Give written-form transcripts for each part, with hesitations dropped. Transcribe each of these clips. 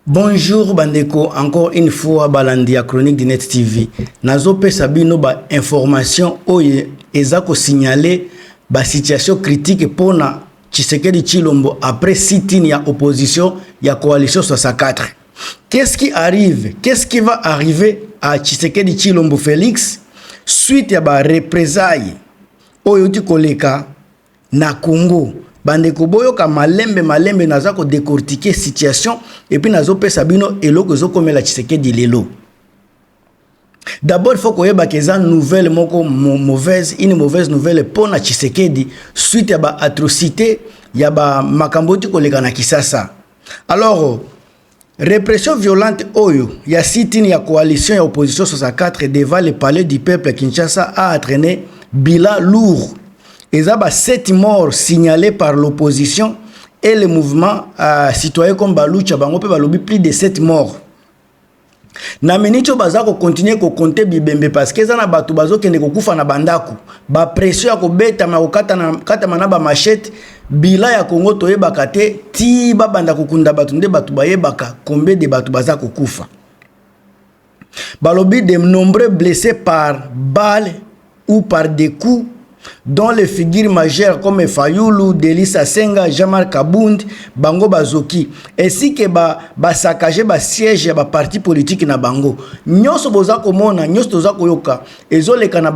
Bonjour Bandeko, encore une fois Balandia Chronique de Net TV. Nazo pe sabino ba information oye ezako signaler ba situation critique pour na Tshisekedi Tshilombo après sit-in ya opposition ya coalition 64. Qu'est-ce qui arrive? Qu'est-ce qui va arriver à Tshisekedi Tshilombo Félix suite ya ba représailles oyo ti koleka na Congo? Bandeko boyoka malembe naza ko décortiquer situation et puis nazo pesa bino eloko zo komela Tshisekedi lelo. D'abord il faut koyeba que za nouvelle moko mauvaise, une mauvaise nouvelle pour na Tshisekedi suite ya ba atrocité ya ba makambo ti koleka na Kisasa. Alors répression violente oyo ya sit-in ya coalition ya opposition 64 devant le palais du peuple à Kinshasa a entraîné bilan lourd. Il y a 7 morts signalés par l'opposition et le mouvement citoyen comme Baloucha bango pe balobi plus de 7 morts. Na minicho bazako continuer ko compter bibembe parce que za na batu bazo kende ko kufa na bandaku ba pression ya ko beta ma okata na kata manaba machette bila ya Congo toyebaka te ti ba banda kukunda batu nde batu bayebaka combien de batu bazako kufa. Balobi de nombreux blessés par balles ou par des coups dont les figures majeures comme Fayulu, Delisa Senga, Jamar Kabound, Bango Bazoki, ainsi que saccagé siège ya parti politique na Bango. Nyonso boza komona, nyonso toza koyoka, ezoleka na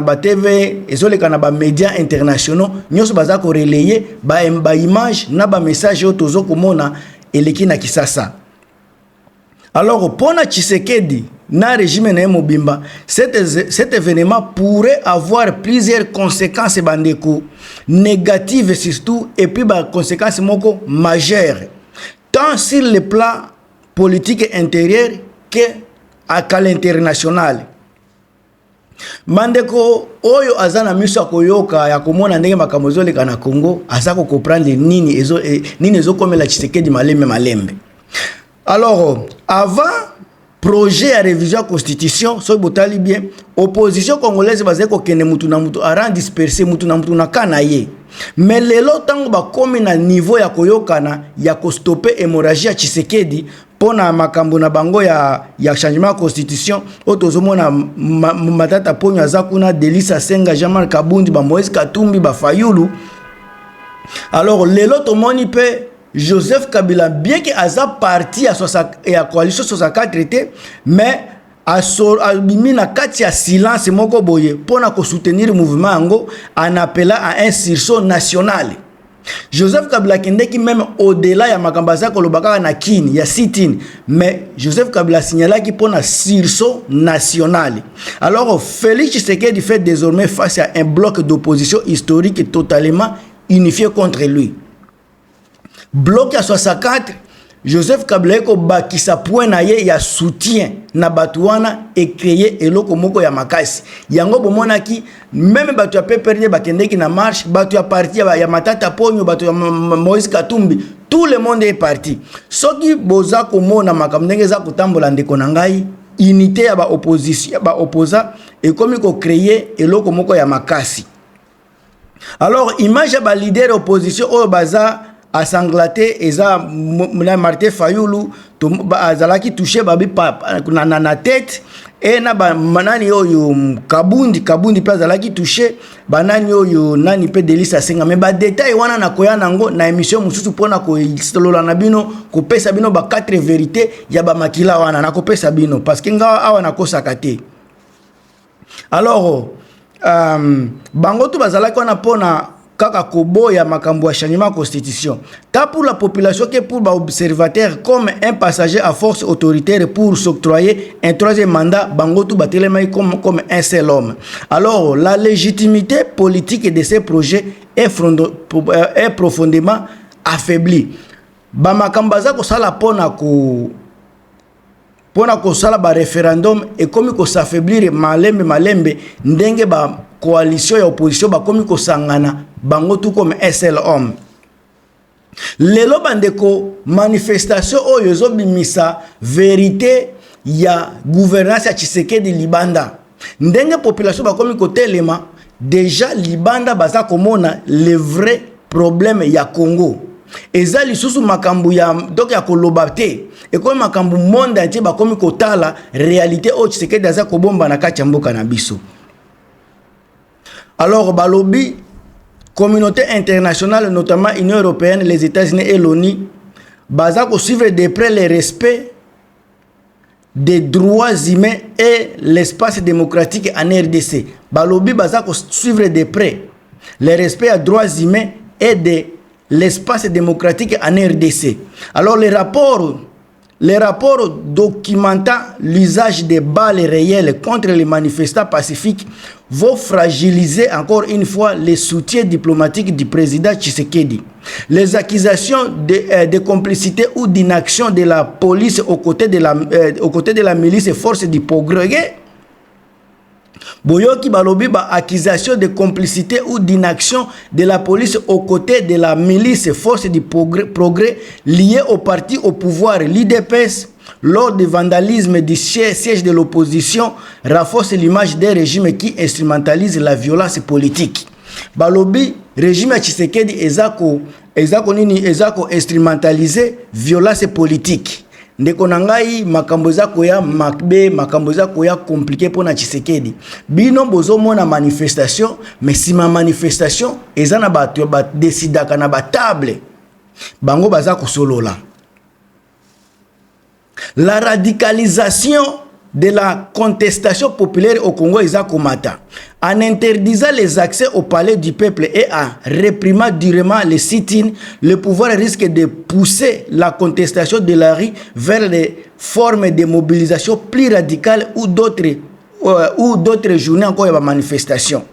ba TV, ezoleka na ba médias internationaux, nyonso baza ko relayer ba image na ba message yo tozo komona eleki na Kisasa. Alors pour na Tshisekedi na régime na mobimba, cet événement pourrait avoir plusieurs conséquences bandeko négatives surtout et puis ba conséquences moko majeures tant sur le plan politique intérieur que à l'international. Mandeko oyo azana miso koyoka ya komona ndenge makamozole kana Congo azako comprendre nini ezo komela Tshisekedi malembe. Alors avant projet à révision à constitution, so botali bien, opposition congolaise basé ko kene mutu na mutu aran dispersé mutu na kanaye. Mais lelo tango ba komi na niveau ya koyokana ya ko stopper hémorragie ya Tshisekedi pona makambo na bango ya changement constitution otozomona matata ponyo azakuna Delisa Senga, Jamar Kabundi, ba Moïse Katumbi, ba Fayulu. Alors lelo to moni pe Joseph Kabila, bien que Aza parti à la coalition 64 était, mais à na kati ya silence moko boye pour soutenir le mouvement ango en appelant à un sursaut national. Joseph Kabila kende qui même au-delà ya makambaza kolobaka na kini ya sit-in, mais Joseph Kabila signala qui pour un sursaut national. Alors Félix Tshisekedi fait désormais face à un bloc d'opposition historique totalement unifié contre lui. Bloc à 64, Joseph Kabila ko bakisa point na ye ya soutien na batuana et créer eloko moko ya makasi. Yango bomona ki même batu ya PPRD bakende ki na marche, batu ya parti ya Matata Ponyo, batu ya Moïse Katumbi, tout le monde est parti. Soki boza komona makamndenge za kutambola ndeko na ngai, unité ya ba opposition, ba opposa et comme ko créer eloko moko ya makasi. Alors image ba leader opposition o baza a sanglaté eza Martin Fayulu azalaki touché babi na tête et na ba manani oyo Kabundi pe azalaki touché banani oyo nani pe Delisa Senga mais ba détail wana na koya nango na émission mususu pona ko istolola na bino ko pesa bino ba 4 vérités ya ba makila wana na ko pesa bino parce que nga awa na kosaka te. Alors bango tu bazalaki wana pona kaka koboya makambo ya changement constitution ta pour la population que pour ba observateur comme un passager à force autoritaire pour s'octroyer un troisième mandat bango tout batelema comme un seul homme. Alors la légitimité politique de ces projets est profondément affaiblie. Ba makambaza ko sala pona ko sala ba référendum et comme ko s'affaiblir malembe ndenge ba coalition ya opposition ba komi ko sangana bango tout comme un seul homme. Lelo bandeko manifestation oyo zo bimisa vérité ya gouvernance ya Tshisekedi libanda. Ndenge population ba komi ko telema déjà libanda baza komona le vrai problème ya Congo. eza lisusu makambu ya donc ya koloba te ekomi makambu monde entier bakomi kotala réalité oyo Tshisekedi aza kobomba na kati ya mboka na biso. Alors balobi communauté internationale, notamment Union européenne, les États-Unis et l'ONU, baza ko suivre de près le respect des droits humains et l'espace démocratique en RDC. Balobi baza ko suivre de près le respect des droits humains et de l'espace démocratique en RDC. Alors les rapports documentant l'usage des balles réelles contre les manifestants pacifiques vont fragiliser encore une fois le soutien diplomatique du président Tshisekedi. Les accusations de complicité ou d'inaction de la police aux côtés de la milice et forces du progrès. Boyoki balobi ba accusation de complicité ou d'inaction de la police aux côtés de la milice et forces du progrès liées au parti au pouvoir, l'IDPS, lors du vandalisme du siège de l'opposition, renforce l'image des régimes qui instrumentalisent la violence politique. Balobi régime Tshisekedi ezako instrumentaliser violence politique. Ndeko nangai makambo za koya makbe makambo za koya compliqué pona Tshisekedi. Bino bozo mona manifestation, mais si ma manifestation ezana bato ba décidaka na ba table. Bango baza ko solola. La radicalisation de la contestation populaire au Congo est komata. En interdisant les accès au palais du peuple et en réprimant durement les sit-ins, le pouvoir risque de pousser la contestation de la rue vers les formes de mobilisation plus radicales ou d'autres journées encore de manifestation.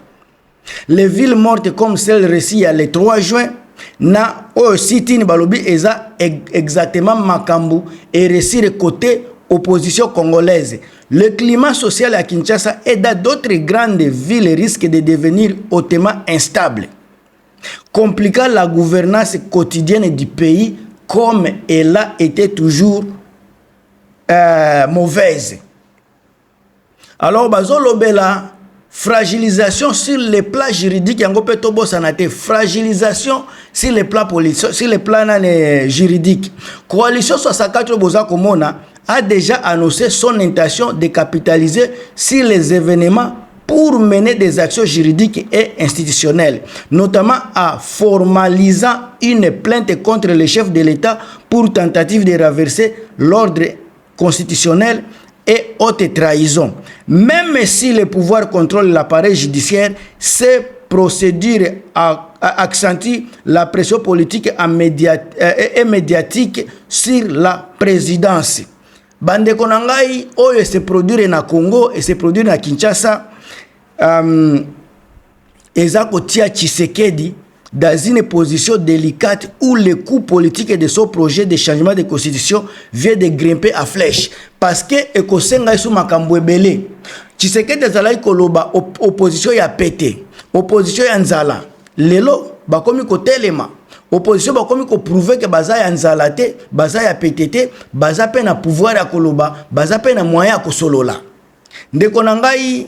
Les villes mortes comme celle récite le 3 juin, na au sit-in balobi eza exactement makambu et récit côté opposition congolaise. Le climat social à Kinshasa et dans d'autres grandes villes risque de devenir hautement instable, compliquant la gouvernance quotidienne du pays comme elle a été toujours mauvaise. Alors, bazolobela fragilisation sur les plans juridiques, fragilisation sur les plans politiques, sur les plans juridiques. Coalition 64 Boza Komona a déjà annoncé son intention de capitaliser sur les événements pour mener des actions juridiques et institutionnelles, notamment en formalisant une plainte contre le chef de l'État pour tentative de renverser l'ordre constitutionnel et haute trahison. Même si le pouvoir contrôle l'appareil judiciaire, ces procédures accentuent la pression politique et médiatique sur la présidence. Bande konangai oyo se produire na Congo et se produire na Kinshasa eza kotia Tshisekedi dans une position délicate où le coût politique de son projet de changement de constitution vient de grimper à flèche parce que ekosenga isu makambo ebele. Tshisekedi azalaki koloba opposition ya pété, opposition ya nzala, lelo bakomi kotelema. Opposition bakomi ko prouver que baza ya nzala te, baza ya pété, baza pe na pouvoir ya koloba, baza pe na moyen ya kosolola. Ndeko nangai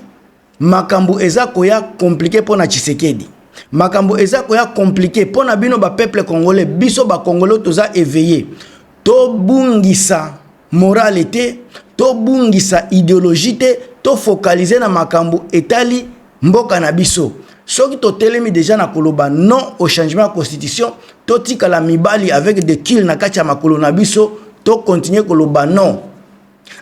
makambo eza koya compliqué pona Tshisekedi. Makambo eza koya compliqué pona bino ba peuple congolais, biso ba congolais toza éveillé. To bungisa moralité, to bungisa idéologie te, to focaliser na makambo etali mboka na biso. Soki to telemi déjà na koloba non au changement de constitution, to tika la mibali avec des kills na kati ya makolo na biso, to continuer koloba non.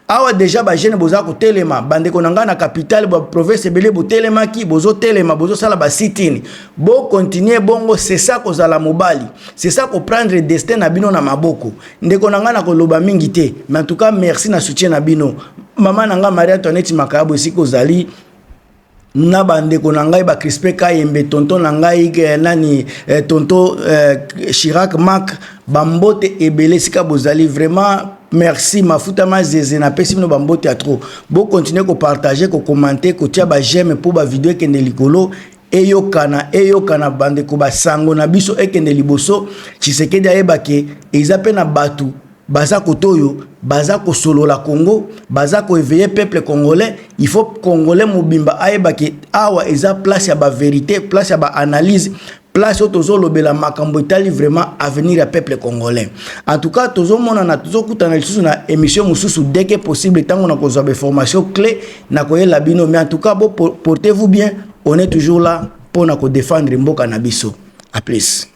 Awa déjà ba jeune boza ko telema, bande konanga na capitale ba province belé bo telema ki bozo telema bozo sala ba sit-in. Bo continuer bongo c'est ça ko zala mobali. C'est ça ko prendre destin na bino na maboko. Ndeko nanga na koloba mingi te. Mais en tout cas merci na soutien na bino. Maman nanga Maria Antoinette Makabo siko zali na bande konangai ba Crispé Kayembe tonton nangai nani tonton Chirac Mac bambote ebele sika bozali vraiment merci mafuta mazeze na pesi bino bambote a trop bo continuer ko partager ko commenter ko tia ba j'aime pour ba vidéo kende likolo eyokana bande ko ba sango na biso ekende liboso Tshisekedi ayeba ke ezape na batu baza kotoyo baza ko solo la Congo baza ko éveiller peuple congolais. Il faut congolais mobimba ayeba ki awa eza place ya ba vérité, place ya ba analyse, place où tozo lobela makambo itali vraiment avenir ya peuple congolais. En tout cas tozo mona na tozo kutana lisusu na émission mususu dès que possible tango na kozwa be formation clé na koyela bino. Mais en tout cas portez-vous bien, on est toujours là pour na ko défendre mboka na biso. À plus.